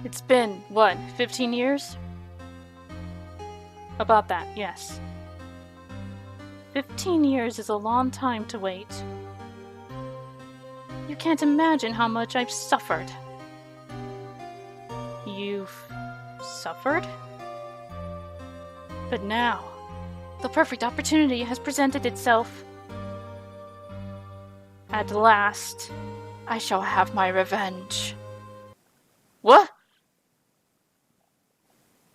It's been, what, 15 years? About that, yes. 15 years is a long time to wait. You can't imagine how much I've suffered. You've suffered? But now, the perfect opportunity has presented itself. At last, I shall have my revenge. What?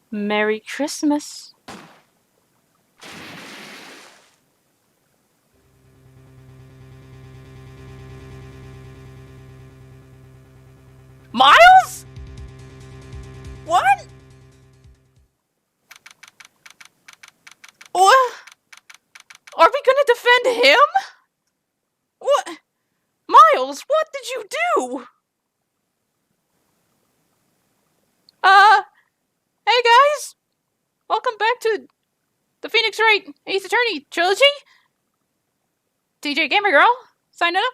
Merry Christmas. Miles? What? What? Are we gonna defend him? What? Miles, what did you do? Hey guys! Welcome back to the Phoenix Wright Attorney Trilogy. DJ Gamer Girl, signing up.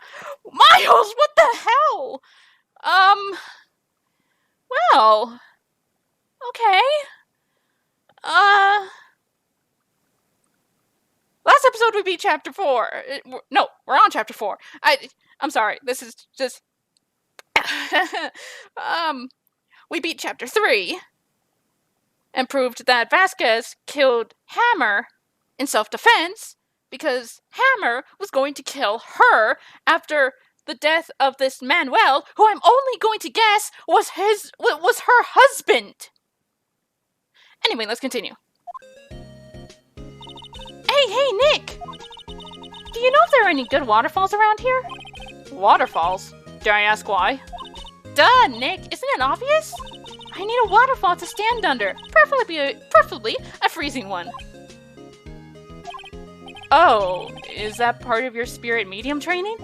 Miles, what the hell? Well, okay. Last episode we beat Chapter 4. No, we're on Chapter 4. I'm sorry, this is just... we beat Chapter 3 and proved that Vasquez killed Hammer in self-defense because Hammer was going to kill her after the death of this Manuel, who I'm only going to guess was her husband. Anyway, let's continue. Hey, Nick! Do you know if there are any good waterfalls around here? Waterfalls? Dare I ask why? Duh, Nick! Isn't it obvious? I need a waterfall to stand under, preferably a freezing one. Oh, is that part of your spirit medium training?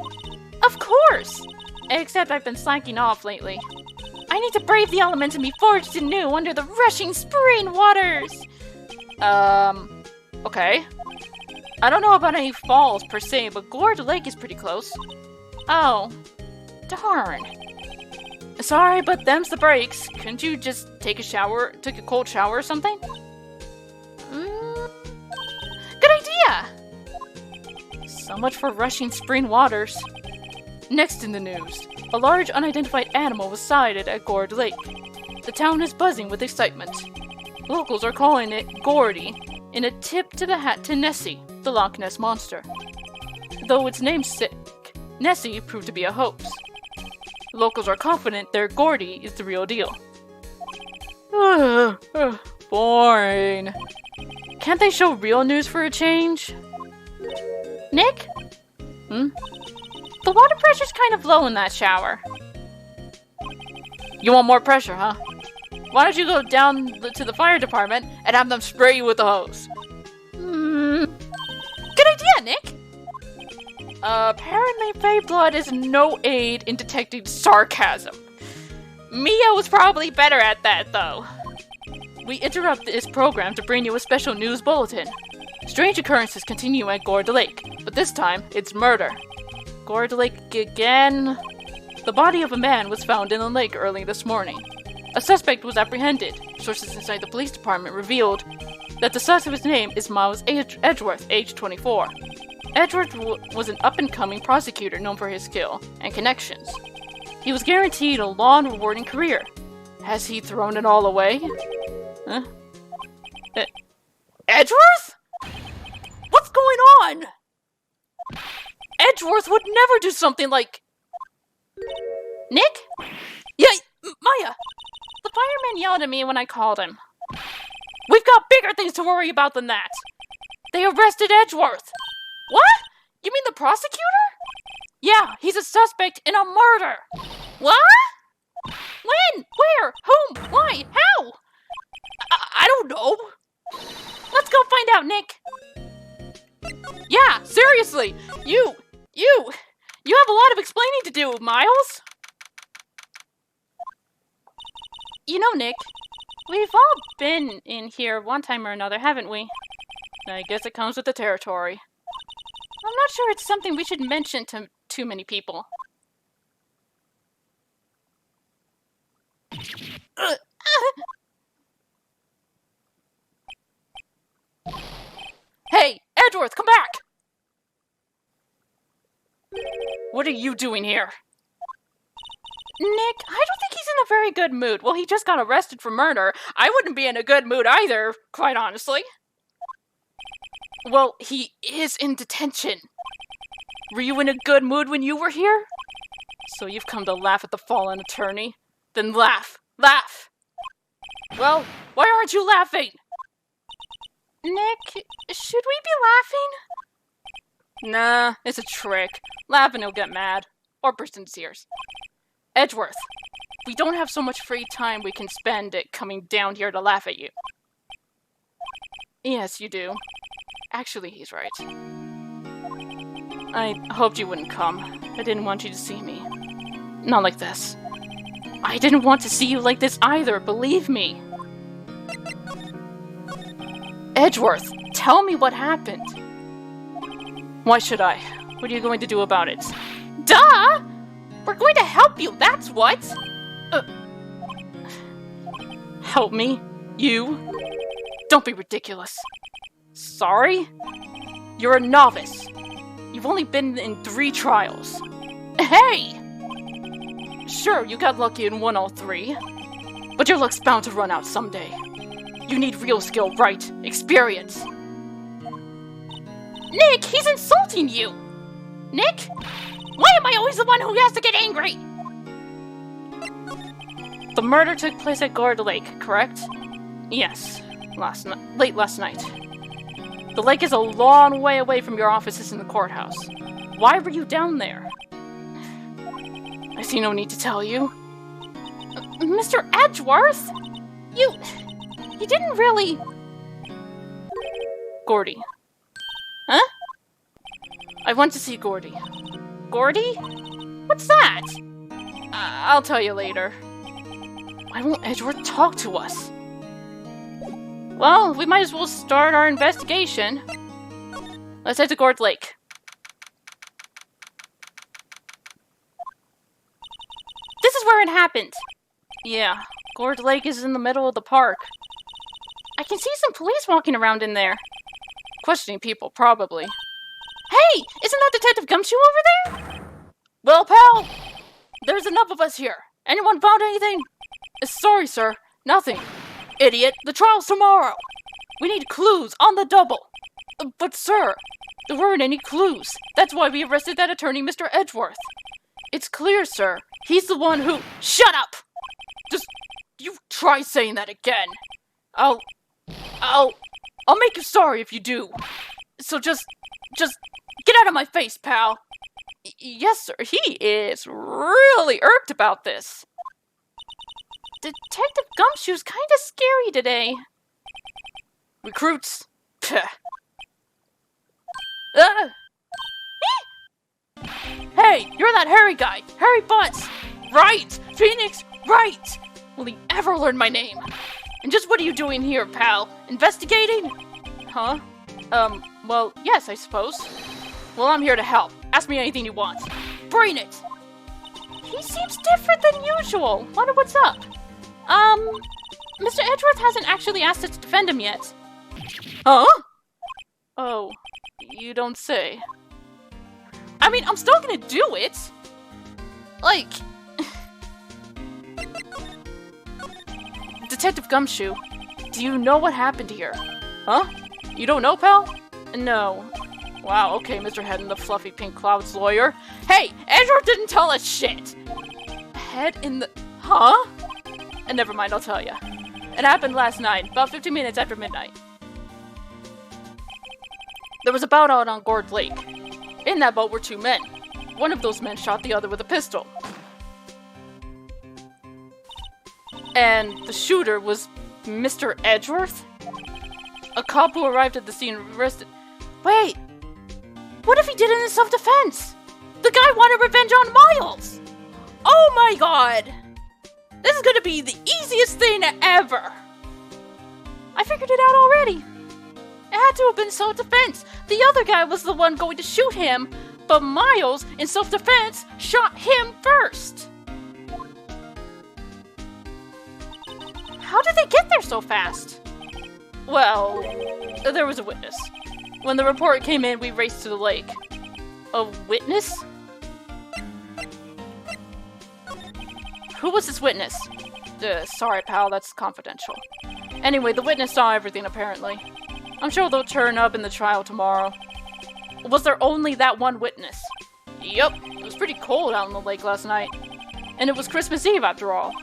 Of course! Except I've been slacking off lately. I need to brave the elements and be forged anew under the rushing spring waters! Okay. I don't know about any falls per se, but Gourd Lake is pretty close. Oh, darn. Sorry, but them's the breaks. Couldn't you just take a cold shower or something? Good idea! So much for rushing spring waters. Next in the news, a large unidentified animal was sighted at Gourd Lake. The town is buzzing with excitement. Locals are calling it Gordy, in a tip to the hat to Nessie, the Loch Ness Monster. Though its namesake, Nessie, proved to be a hoax. Locals are confident their Gordy is the real deal. Boring. Can't they show real news for a change? Nick? The water pressure's kind of low in that shower. You want more pressure, huh? Why don't you go down to the fire department and have them spray you with the hose? Good idea, Nick! Apparently Fey blood is no aid in detecting sarcasm. Mia was probably better at that, though. We interrupt this program to bring you a special news bulletin. Strange occurrences continue at Gourd Lake, but this time, it's murder. Gourd Lake again? The body of a man was found in the lake early this morning. A suspect was apprehended. Sources inside the police department revealed that the suspect's name is Miles Edgeworth, age 24. Edgeworth was an up-and-coming prosecutor known for his skill and connections. He was guaranteed a long, rewarding career. Has he thrown it all away? Huh? Edgeworth? What's going on? Edgeworth would never do something like... Nick? Yeah, Maya! The fireman yelled at me when I called him. We've got bigger things to worry about than that. They arrested Edgeworth. What? You mean the prosecutor? Yeah, he's a suspect in a murder. What? When? Where? Whom? Why? How? I don't know. Let's go find out, Nick. Yeah, seriously. You have a lot of explaining to do, Miles. You know, Nick, we've all been in here one time or another, haven't we? I guess it comes with the territory. I'm not sure it's something we should mention to too many people. What are you doing here? Nick, I don't think he's in a very good mood. Well, he just got arrested for murder. I wouldn't be in a good mood either, quite honestly. Well, he is in detention. Were you in a good mood when you were here? So you've come to laugh at the fallen attorney? Then laugh. Laugh! Well, why aren't you laughing? Nick, should we be laughing? Nah, it's a trick. Laugh and he'll get mad. Or burst into tears. Edgeworth, we don't have so much free time we can spend it coming down here to laugh at you. Yes, you do. Actually, he's right. I hoped you wouldn't come. I didn't want you to see me. Not like this. I didn't want to see you like this either, believe me. Edgeworth, tell me what happened. Why should I? What are you going to do about it? Duh! We're going to help you, that's what! Help me? You? Don't be ridiculous. Sorry? You're a novice. You've only been in 3 trials. Hey! Sure, you got lucky and won all 3. But your luck's bound to run out someday. You need real skill, right? Experience. Nick, he's insulting you! Nick? Why am I always the one who has to get angry? The murder took place at Gourd Lake, correct? Yes, late last night. The lake is a long way away from your offices in the courthouse. Why were you down there? I see no need to tell you. Mr. Edgeworth? You didn't really... Gordy. Huh? I want to see Gordy. Gordy? What's that? I'll tell you later. Why won't Edgeworth talk to us? Well, we might as well start our investigation. Let's head to Gourd Lake. This is where it happened. Yeah, Gourd Lake is in the middle of the park. I can see some police walking around in there. Questioning people, probably. Hey! Isn't that Detective Gumshoe over there? Well, pal, there's enough of us here. Anyone found anything? Sorry, sir. Nothing. Idiot, the trial's tomorrow. We need clues on the double. But, sir, there weren't any clues. That's why we arrested that attorney, Mr. Edgeworth. It's clear, sir. He's the one who... Shut up! Just... You try saying that again. I'll make you sorry if you do. So just get out of my face, pal. Yes, sir. He is really irked about this. Detective Gumshoe's kind of scary today. Recruits. Hey, you're that Harry guy. Harry Butts. Right. Phoenix Wright. Will he ever learn my name? And just what are you doing here, pal? Investigating? Huh? Well, yes, I suppose. Well, I'm here to help. Ask me anything you want. Bring it! He seems different than usual. Wonder what's up. Mr. Edgeworth hasn't actually asked us to defend him yet. Huh? Oh, you don't say. I mean, I'm still gonna do it. Like... Detective Gumshoe, do you know what happened here? Huh? You don't know, pal? No. Wow, okay, Mr. Head in the fluffy pink clouds lawyer. Hey, Edgeworth didn't tell us shit! Head in the... Huh? And never mind, I'll tell ya. It happened last night, about 15 minutes after midnight. There was a boat out on Gourd Lake. In that boat were 2 men. One of those men shot the other with a pistol. And the shooter was Mr. Edgeworth? A cop who arrived at the scene arrested... Wait! What if he did it in self-defense? The guy wanted revenge on Miles! Oh my god! This is gonna be the easiest thing ever! I figured it out already. It had to have been self-defense. The other guy was the one going to shoot him, but Miles, in self-defense, shot him first. How did they get there so fast? Well, there was a witness. When the report came in, we raced to the lake. A witness? Who was this witness? Sorry, pal, that's confidential. Anyway, the witness saw everything, apparently. I'm sure they'll turn up in the trial tomorrow. Was there only that one witness? Yup, it was pretty cold out on the lake last night. And it was Christmas Eve, after all.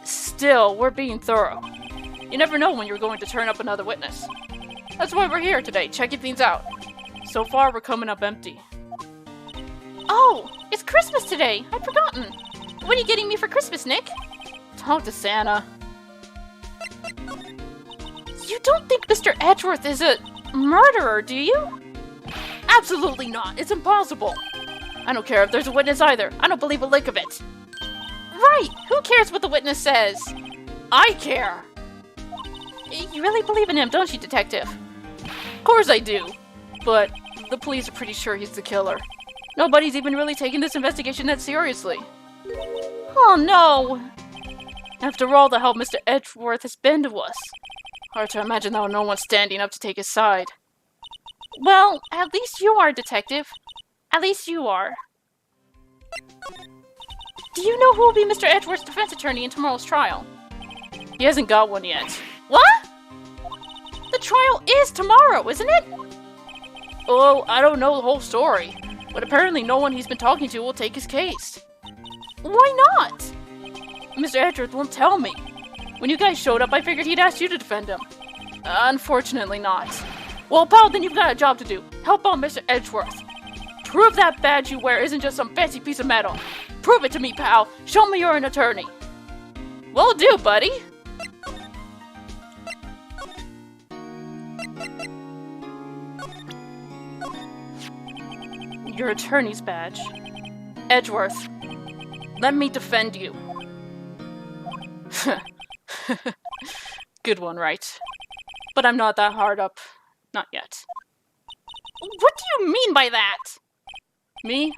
Still, we're being thorough. You never know when you're going to turn up another witness. That's why we're here today, checking things out. So far, we're coming up empty. Oh, it's Christmas today! I'd forgotten. What are you getting me for Christmas, Nick? Talk to Santa. You don't think Mr. Edgeworth is a murderer, do you? Absolutely not. It's impossible. I don't care if there's a witness either. I don't believe a lick of it. Right! Who cares what the witness says? I care! You really believe in him, don't you, Detective? Of course I do. But the police are pretty sure he's the killer. Nobody's even really taking this investigation that seriously. Oh no! After all the help Mr. Edgeworth has been to us. Hard to imagine though no one's standing up to take his side. Well, at least you are, Detective. At least you are. Do you know who will be Mr. Edgeworth's defense attorney in tomorrow's trial? He hasn't got one yet. What? The trial is tomorrow, isn't it? Oh, I don't know the whole story. But apparently no one he's been talking to will take his case. Why not? Mr. Edgeworth won't tell me. When you guys showed up, I figured he'd ask you to defend him. Unfortunately not. Well, pal, then you've got a job to do. Help out Mr. Edgeworth. Prove that badge you wear isn't just some fancy piece of metal. Prove it to me, pal. Show me you're an attorney. Will do, buddy. Your attorney's badge. Edgeworth, let me defend you. Good one, right? But I'm not that hard up. Not yet. What do you mean by that? Me?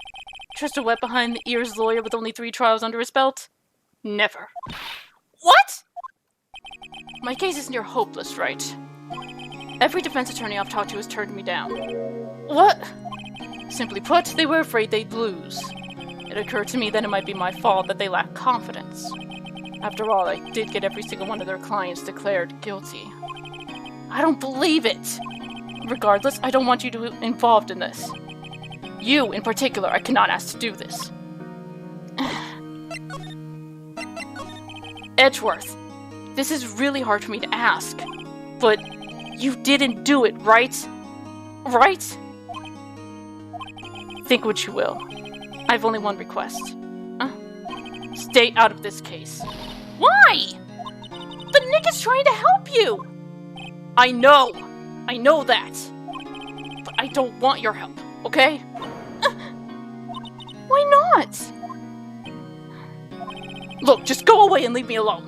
Trust a wet behind the ears lawyer with only 3 trials under his belt? Never. What? My case is near hopeless, right? Every defense attorney I've talked to has turned me down. What? Simply put, they were afraid they'd lose. It occurred to me that it might be my fault that they lacked confidence. After all, I did get every single one of their clients declared guilty. I don't believe it! Regardless, I don't want you to be involved in this. You, in particular, I cannot ask to do this. Edgeworth, this is really hard for me to ask. But you didn't do it, right? Right? Think what you will. I've only one request. Stay out of this case. Why? But Nick is trying to help you! I know that. But I don't want your help, okay? Why not? Look, just go away and leave me alone.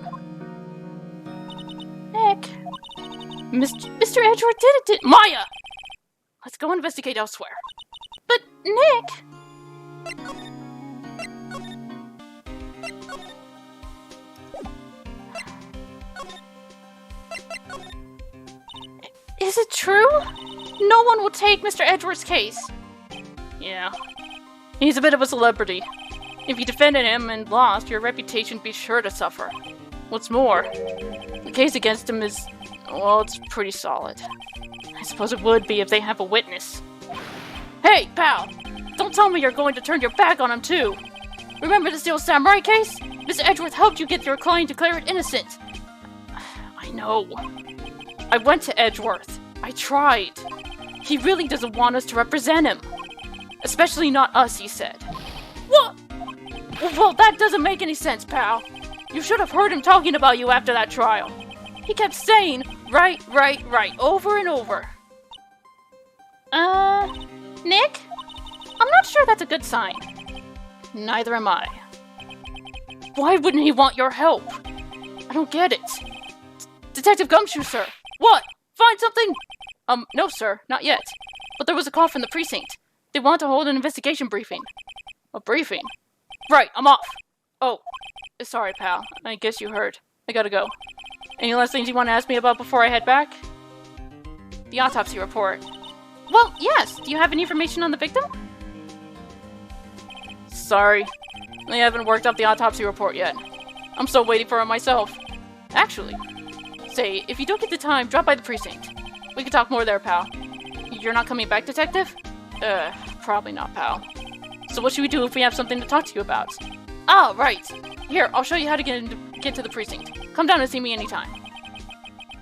Nick. Mr. Edgeworth did it, Maya! Let's go investigate elsewhere. But, Nick... Is it true? No one will take Mr. Edgeworth's case. Yeah. He's a bit of a celebrity. If you defended him and lost, your reputation would be sure to suffer. What's more, the case against him is, well, it's pretty solid. I suppose it would be if they have a witness. Hey, pal! Don't tell me you're going to turn your back on him, too! Remember the Steel Samurai case? Mr. Edgeworth helped you get your client declared innocent. I know. I went to Edgeworth. I tried. He really doesn't want us to represent him. Especially not us, he said. What? Well, that doesn't make any sense, pal. You should have heard him talking about you after that trial. He kept saying, right, over and over. Nick? I'm not sure that's a good sign. Neither am I. Why wouldn't he want your help? I don't get it. Detective Gumshoe, sir. What? Find something? No, sir, not yet. But there was a call from the precinct. They want to hold an investigation briefing. A briefing? Right, I'm off. Oh, sorry, pal. I guess you heard. I gotta go. Any last things you want to ask me about before I head back? The autopsy report. Well, yes. Do you have any information on the victim? Sorry. They haven't worked up the autopsy report yet. I'm still waiting for it myself. Actually, say, if you don't get the time, drop by the precinct. We can talk more there, pal. You're not coming back, Detective? Probably not, pal. So what should we do if we have something to talk to you about? Oh, right. Here, I'll show you how to get to the precinct. Come down and see me anytime.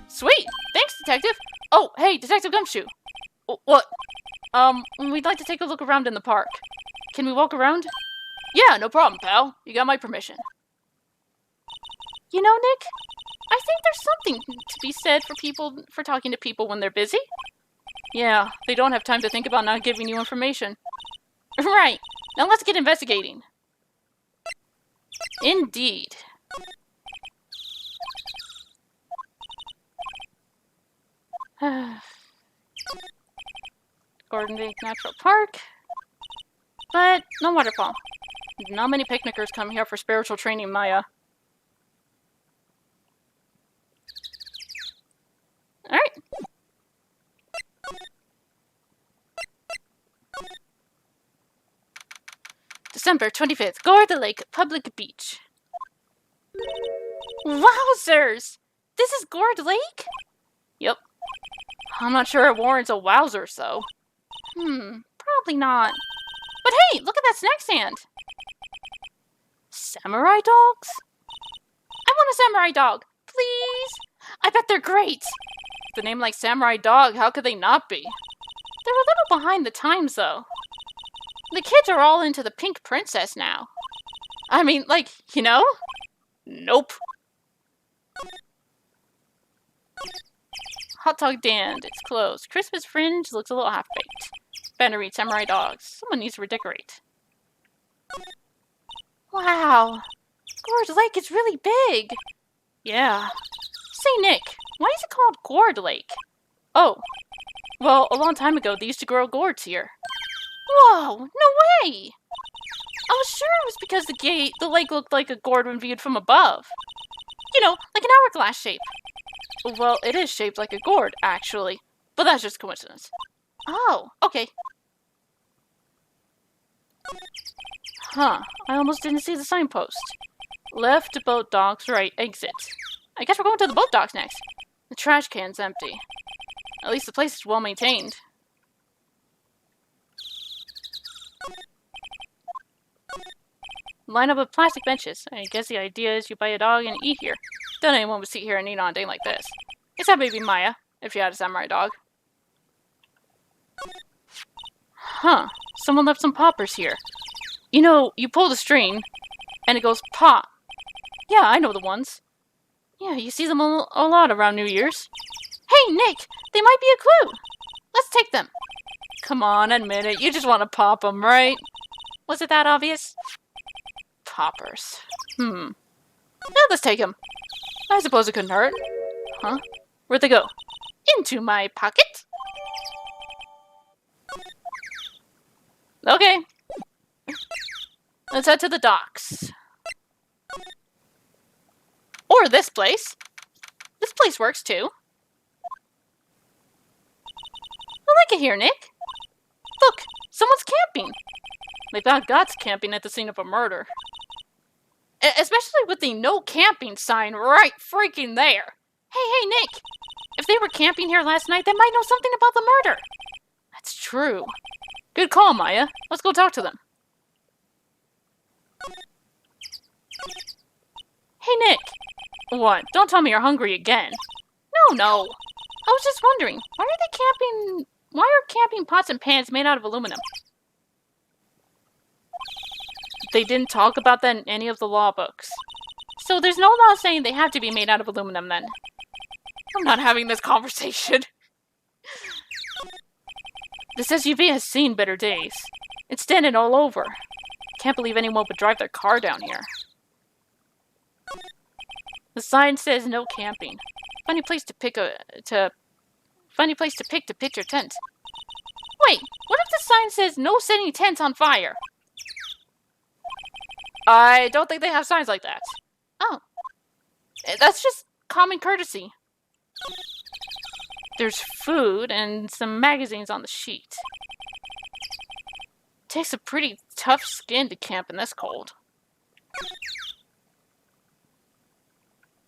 Sweet! Thanks, Detective! Oh, hey, Detective Gumshoe! What? We'd like to take a look around in the park. Can we walk around? Yeah, no problem, pal. You got my permission. You know, Nick, I think there's something to be said for talking to people when they're busy. Yeah, they don't have time to think about not giving you information. Right. Now let's get investigating. Indeed. Gordon Lake Natural Park. But no waterfall. Not many picnickers come here for spiritual training, Maya. Alright. December 25th, Gorda Lake Public Beach. Wowzers! This is Gorda Lake? Yep. I'm not sure it warrants a wowzer, so. Probably not. But hey, look at that snack stand! Samurai dogs? I want a samurai dog, please! I bet they're great! With a name like Samurai Dog, how could they not be? They're a little behind the times, though. The kids are all into the pink princess now. I mean, like, you know? Nope. Hot Dog Stand, it's closed. Christmas Fringe looks a little half-baked. Better read Samurai Dogs. Someone needs to redecorate. Wow. Gourd Lake is really big. Yeah. Say, Nick, why is it called Gourd Lake? Oh. Well, a long time ago, they used to grow gourds here. Whoa, no way! I was sure it was because the lake looked like a gourd when viewed from above. You know, like an hourglass shape. Well, it is shaped like a gourd, actually. But that's just coincidence. Oh, okay. Huh, I almost didn't see the signpost. Left boat docks, right, exit. I guess we're going to the boat docks next. The trash can's empty. At least the place is well maintained. Line up of plastic benches. I guess the idea is you buy a dog and eat here. Then anyone would sit here and eat on a day like this. It's that baby Maya, if she had a samurai dog. Huh. Someone left some poppers here. You know, you pull the string, and it goes pop. Yeah, I know the ones. Yeah, you see them a lot around New Year's. Hey, Nick! They might be a clue! Let's take them. Come on, admit it. You just want to pop them, right? Was it that obvious? Poppers. Yeah, let's take them. I suppose it couldn't hurt. Huh? Where'd they go? Into my pocket. Okay. Let's head to the docks. Or this place. This place works too. I like it here, Nick. Look, someone's camping. They thought God's camping at the scene of a murder. Especially with the no camping sign right freaking there. Hey, Nick. If they were camping here last night, they might know something about the murder. That's true. Good call, Maya. Let's go talk to them. Hey, Nick. What? Don't tell me you're hungry again. No. I was just wondering, why are camping pots and pans made out of aluminum? They didn't talk about that in any of the law books. So there's no law saying they have to be made out of aluminum then. I'm not having this conversation. This SUV has seen better days. It's standing all over. Can't believe anyone would drive their car down here. The sign says no camping. Funny place to pitch your tent. Wait, what if the sign says no setting tents on fire? I don't think they have signs like that. Oh. That's just common courtesy. There's food and some magazines on the sheet. Takes a pretty tough skin to camp in this cold.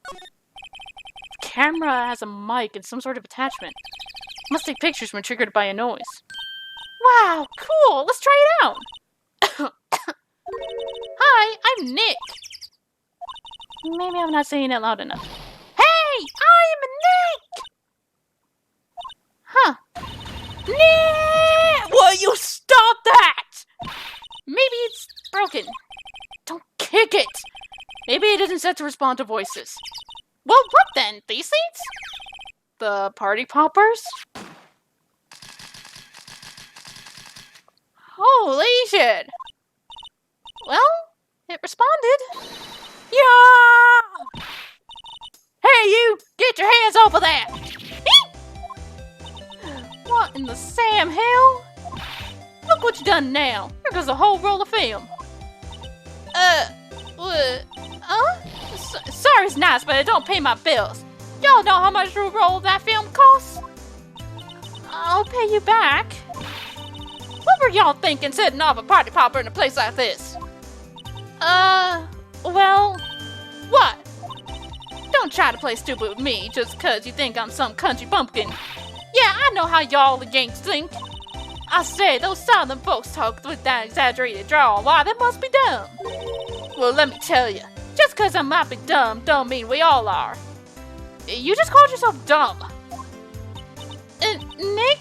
The camera has a mic and some sort of attachment. Must take pictures when triggered by a noise. Wow, cool! Let's try it out! Hi, I'm Nick. Maybe I'm not saying it loud enough. Hey, I'm Nick! Huh. Nick! Will you stop that? Maybe it's broken. Don't kick it. Maybe it isn't set to respond to voices. Well, what then? These things? The party poppers? Holy shit! Well, it responded. Yeah! Hey, you! Get your hands off of that! What in the Sam hell? Look what you done now. Here goes a whole roll of film. Sorry's nice, but it don't pay my bills. Y'all know how much a roll of that film costs? I'll pay you back. What were y'all thinking setting off a party popper in a place like this? Well, what? Don't try to play stupid with me just 'cause you think I'm some country bumpkin. Yeah, I know how y'all the Yanks think. I say, those southern folks talk with that exaggerated drawl. Why, they must be dumb. Well, let me tell you, just 'cause I might be dumb don't mean we all are. You just called yourself dumb. Nick?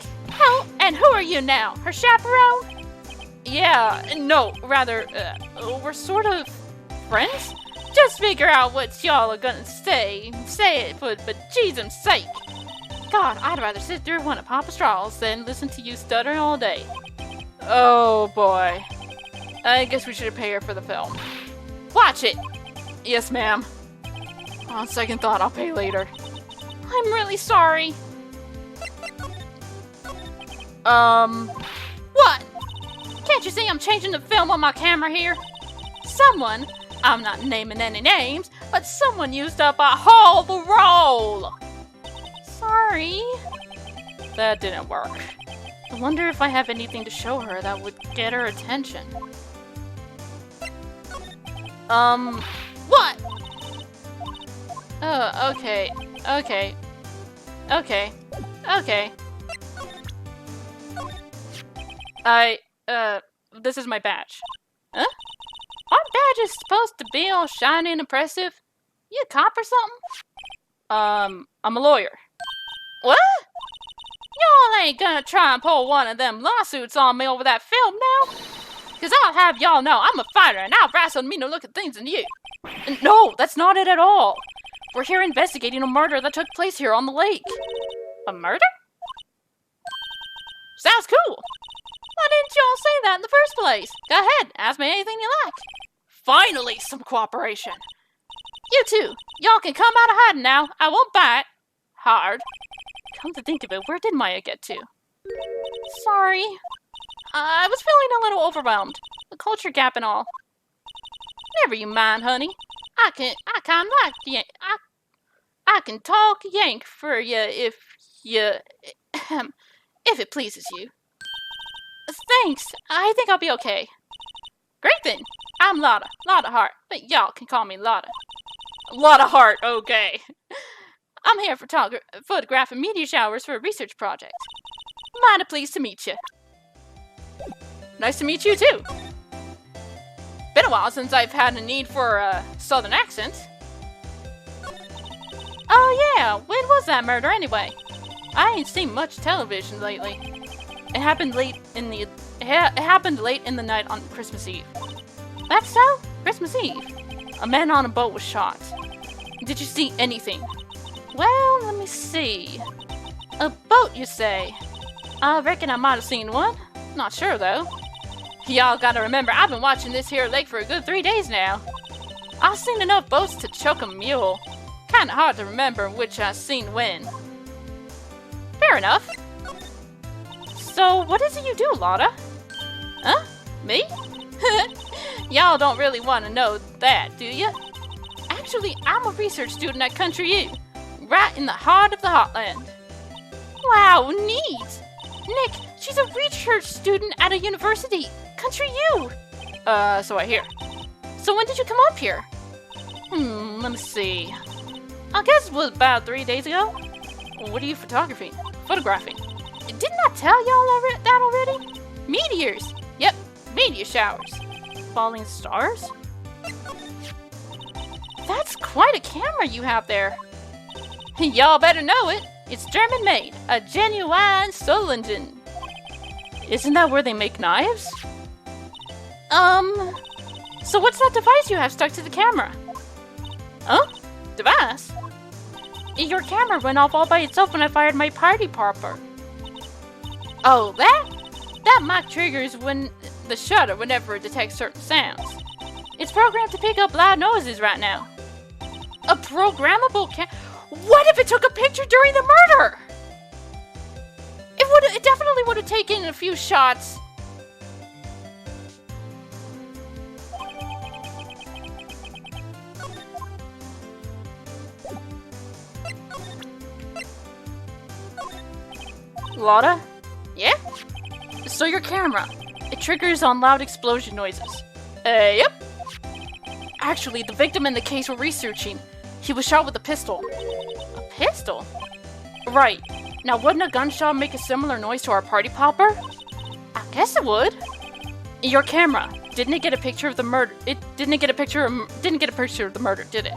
And who are you now? Her chaperone? Yeah, no, rather, we're sort of friends? Just figure out what y'all are gonna say. Say it, for Jesus' sake. God, I'd rather sit through one of Papa Straw's than listen to you stutter all day. Oh boy. I guess we should pay her for the film. Watch it! Yes, ma'am. On second thought, I'll pay later. I'm really sorry. What? Can't you see I'm changing the film on my camera here? Someone, I'm not naming any names, but someone used up a whole roll. Sorry. That didn't work. I wonder if I have anything to show her that would get her attention. What? Okay. This is my badge. Huh? Our badge is supposed to be all shiny and impressive. You a cop or something? I'm a lawyer. What? Y'all ain't gonna try and pull one of them lawsuits on me over that film now? 'Cause I'll have y'all know I'm a fighter and I'll wrestle meaner looking things than you. No, that's not it at all. We're here investigating a murder that took place here on the lake. A murder? Sounds cool. Why didn't y'all say that in the first place? Go ahead, ask me anything you like. Finally, some cooperation. You two, y'all can come out of hiding now. I won't bite. Hard. Come to think of it, where did Maya get to? Sorry. I was feeling a little overwhelmed. The culture gap and all. Never you mind, honey. I kinda like Yank. I can talk Yank for you if it pleases you. Thanks. I think I'll be okay. Great then. I'm Lotta Hart, but y'all can call me Lotta. Lotta Hart, okay. I'm here photographing meteor showers for a research project. Mighty pleased to meet you. Nice to meet you too. Been a while since I've had a need for a southern accent. Oh yeah, when was that murder anyway? I ain't seen much television lately. It happened late in the night on Christmas Eve. That's so? Christmas Eve. A man on a boat was shot. Did you see anything? Well, let me see. A boat, you say? I reckon I might have seen one. Not sure though. Y'all gotta remember, I've been watching this here lake for a good 3 days now. I've seen enough boats to choke a mule. Kinda hard to remember which I seen when. Fair enough. So, what is it you do, Lotta? Huh? Me? Y'all don't really want to know that, do you? Actually, I'm a research student at Country U, right in the heart of the heartland. Wow, neat! Nick, she's a research student at a university, Country U. So I hear. So when did you come up here? Let me see. I guess it was about 3 days ago. What are you photographing? Photographing. Didn't I tell y'all that already? Meteors. Yep, meteor showers. Falling stars? That's quite a camera you have there. Y'all better know it. It's German made. A genuine Solingen. Isn't that where they make knives? So what's that device you have stuck to the camera? Huh? Device? Your camera went off all by itself when I fired my party popper. Oh, that mic triggers when the shutter whenever it detects certain sounds. It's programmed to pick up loud noises right now. A programmable What if it took a picture during the murder? It definitely would have taken a few shots. Lotta? Yeah? So your camera, it triggers on loud explosion noises. Yep. Actually, the victim in the case we're researching, he was shot with a pistol. A pistol? Right. Now, wouldn't a gunshot make a similar noise to our party popper? I guess it would. Your camera, didn't it get a picture of the murder? It didn't get a picture of the murder, did it?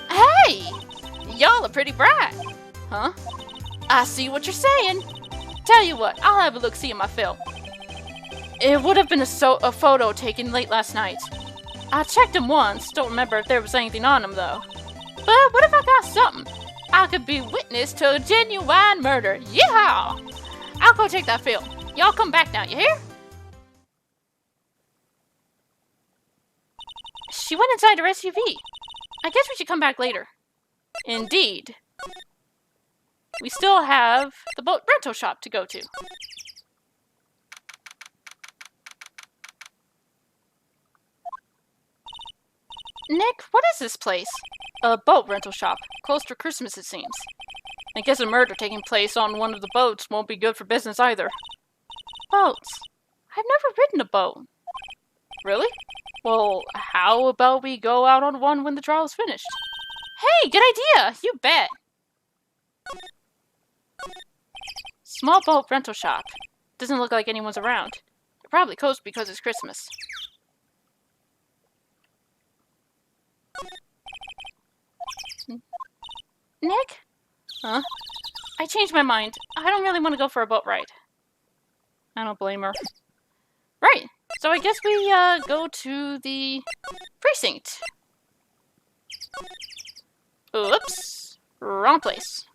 Hey! Y'all are pretty bright. Huh? I see what you're saying. Tell you what, I'll have a look-see in my film. It would have been a photo taken late last night. I checked him once, don't remember if there was anything on him though. But what if I got something? I could be witness to a genuine murder. Yeehaw! I'll go check that film. Y'all come back now, you hear? She went inside her SUV. I guess we should come back later. Indeed. We still have the boat rental shop to go to. Nick, what is this place? A boat rental shop. Close to Christmas, it seems. I guess a murder taking place on one of the boats won't be good for business either. Boats? I've never ridden a boat. Really? Well, how about we go out on one when the trial's finished? Hey, good idea! You bet! Small boat rental shop. Doesn't look like anyone's around. They're probably closed because it's Christmas. Nick? Huh? I changed my mind. I don't really want to go for a boat ride. I don't blame her. Right. So I guess we, go to the precinct. Oops. Wrong place.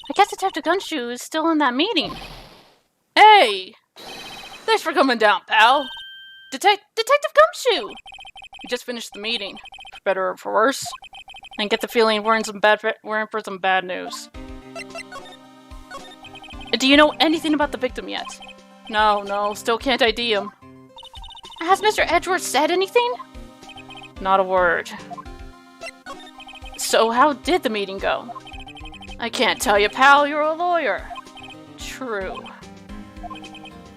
I guess Detective Gumshoe is still in that meeting. Hey! Thanks for coming down, pal. Detective Gumshoe! We just finished the meeting. For better or for worse. And get the feeling we're in for some bad news. Do you know anything about the victim yet? No, still can't ID him. Has Mr. Edgeworth said anything? Not a word. So how did the meeting go? I can't tell you, pal, you're a lawyer. True.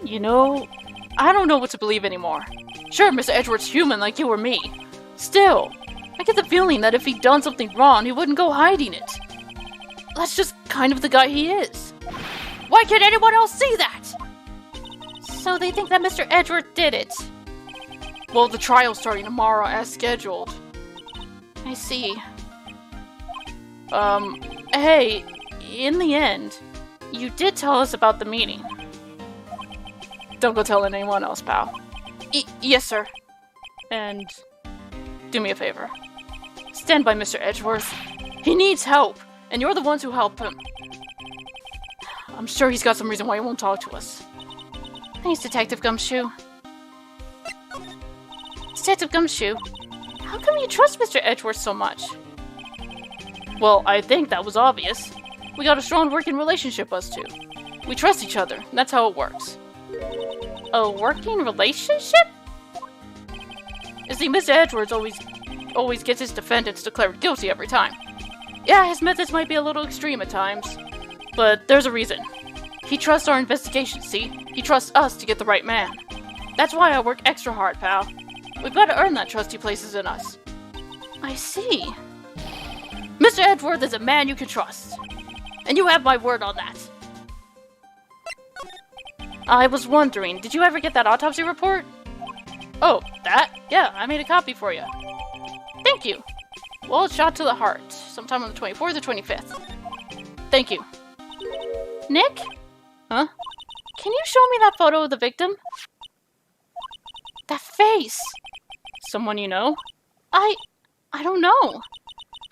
You know, I don't know what to believe anymore. Sure, Mr. Edgeworth's human like you or me. Still, I get the feeling that if he'd done something wrong, he wouldn't go hiding it. That's just kind of the guy he is. Why can't anyone else see that? So they think that Mr. Edgeworth did it. Well, the trial's starting tomorrow as scheduled. I see. Hey, in the end, you did tell us about the meeting. Don't go telling anyone else, pal. Yes, sir. And do me a favor. Stand by Mr. Edgeworth. He needs help, and you're the ones who help him. I'm sure he's got some reason why he won't talk to us. Thanks, Detective Gumshoe. Detective Gumshoe, how come you trust Mr. Edgeworth so much? Well, I think that was obvious. We got a strong working relationship, us two. We trust each other, and that's how it works. A working relationship? You see, Mr. Edgeworth's always always gets his defendants declared guilty every time. Yeah, his methods might be a little extreme at times, but there's a reason. He trusts our investigation, see? He trusts us to get the right man. That's why I work extra hard, pal. We've got to earn that trust he places in us. I see. Mr. Edgeworth is a man you can trust. And you have my word on that. I was wondering, did you ever get that autopsy report? Oh, that? Yeah, I made a copy for you. Thank you. Well, it's shot to the heart, sometime on the 24th or 25th. Thank you. Nick? Huh? Can you show me that photo of the victim? That face! Someone you know? I don't know.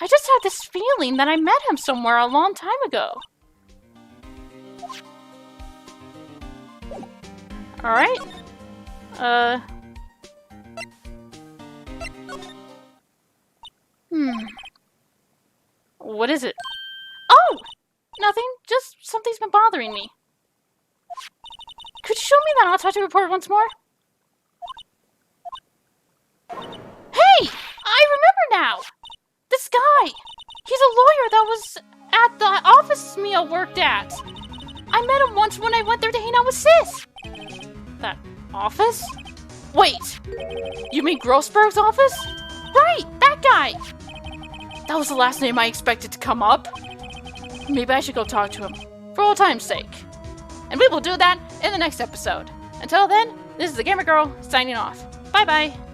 I just had this feeling that I met him somewhere a long time ago. Alright. What is it? Oh! Nothing. Just something's been bothering me. Could you show me that autopsy report once more? Hey! I remember now! This guy! He's a lawyer that was at the office Mia worked at. I met him once when I went there to hang out with Sis. That office? Wait! You mean Grossberg's office? Right! That guy! That was the last name I expected to come up. Maybe I should go talk to him, for old time's sake. And we will do that in the next episode. Until then, this is the Gamer Girl, signing off. Bye-bye!